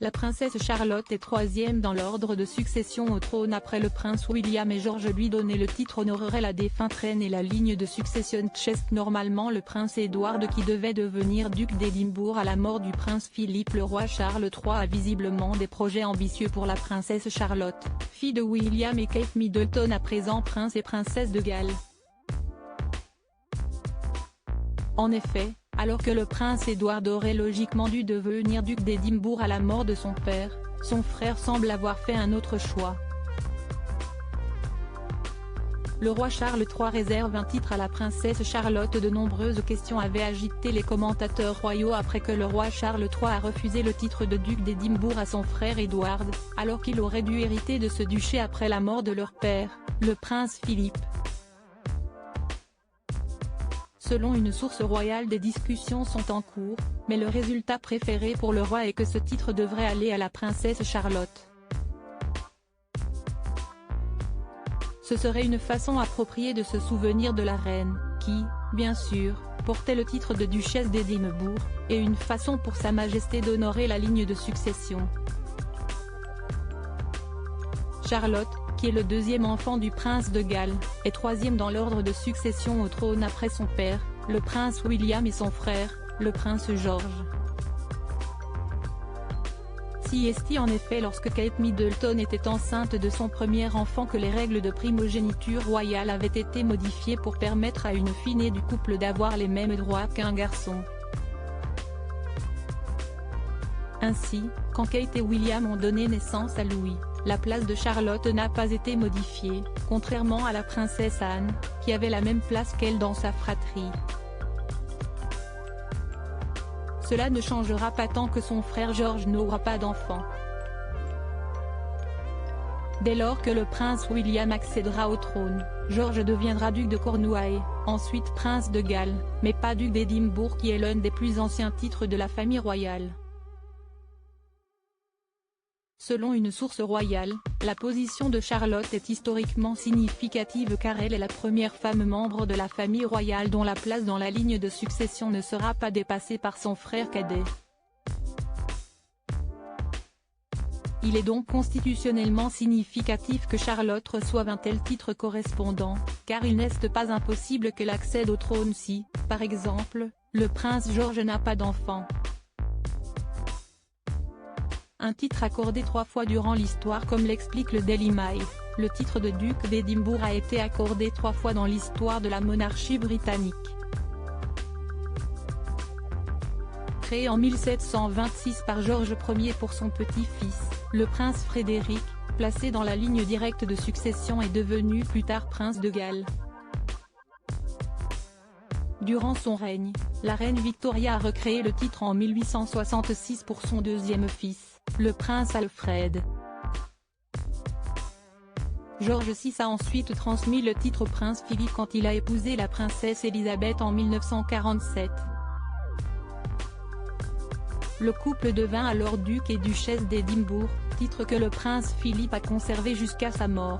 La princesse Charlotte est troisième dans l'ordre de succession au trône après le prince William et George. Lui donner le titre honorerait la défunte reine et la ligne de succession chaste. Normalement le prince Édouard qui devait devenir duc d'Édimbourg à la mort du prince Philippe. Le roi Charles III a visiblement des projets ambitieux pour la princesse Charlotte, fille de William et Kate Middleton, à présent prince et princesse de Galles. En effet, alors que le prince Édouard aurait logiquement dû devenir duc d'Édimbourg à la mort de son père, son frère semble avoir fait un autre choix. Le roi Charles III réserve un titre à la princesse Charlotte. De nombreuses questions avaient agité les commentateurs royaux après que le roi Charles III a refusé le titre de duc d'Édimbourg à son frère Édouard, alors qu'il aurait dû hériter de ce duché après la mort de leur père, le prince Philippe. Selon une source royale, des discussions sont en cours, mais le résultat préféré pour le roi est que ce titre devrait aller à la princesse Charlotte. Ce serait une façon appropriée de se souvenir de la reine, qui, bien sûr, portait le titre de duchesse d'Édimbourg, et une façon pour Sa Majesté d'honorer la ligne de succession. Charlotte, qui est le deuxième enfant du prince de Galles, est troisième dans l'ordre de succession au trône après son père, le prince William, et son frère, le prince George. Si est en effet lorsque Kate Middleton était enceinte de son premier enfant que les règles de primogéniture royale avaient été modifiées pour permettre à une fille née du couple d'avoir les mêmes droits qu'un garçon. Ainsi, quand Kate et William ont donné naissance à Louis, la place de Charlotte n'a pas été modifiée, contrairement à la princesse Anne, qui avait la même place qu'elle dans sa fratrie. Cela ne changera pas tant que son frère George n'aura pas d'enfant. Dès lors que le prince William accédera au trône, George deviendra duc de Cornouailles, ensuite prince de Galles, mais pas duc d'Édimbourg, qui est l'un des plus anciens titres de la famille royale. Selon une source royale, la position de Charlotte est historiquement significative car elle est la première femme membre de la famille royale dont la place dans la ligne de succession ne sera pas dépassée par son frère cadet. Il est donc constitutionnellement significatif que Charlotte reçoive un tel titre correspondant, car il n'est pas impossible qu'elle accède au trône si, par exemple, le prince George n'a pas d'enfant. Un titre accordé 3 fois durant l'histoire. Comme l'explique le Daily Mail, le titre de duc d'Édimbourg a été accordé 3 fois dans l'histoire de la monarchie britannique. Créé en 1726 par George Ier pour son petit-fils, le prince Frédéric, placé dans la ligne directe de succession, est devenu plus tard prince de Galles. Durant son règne, la reine Victoria a recréé le titre en 1866 pour son deuxième fils, le prince Alfred. George VI a ensuite transmis le titre au prince Philippe quand il a épousé la princesse Élisabeth en 1947. Le couple devint alors duc et duchesse d'Édimbourg, titre que le prince Philippe a conservé jusqu'à sa mort.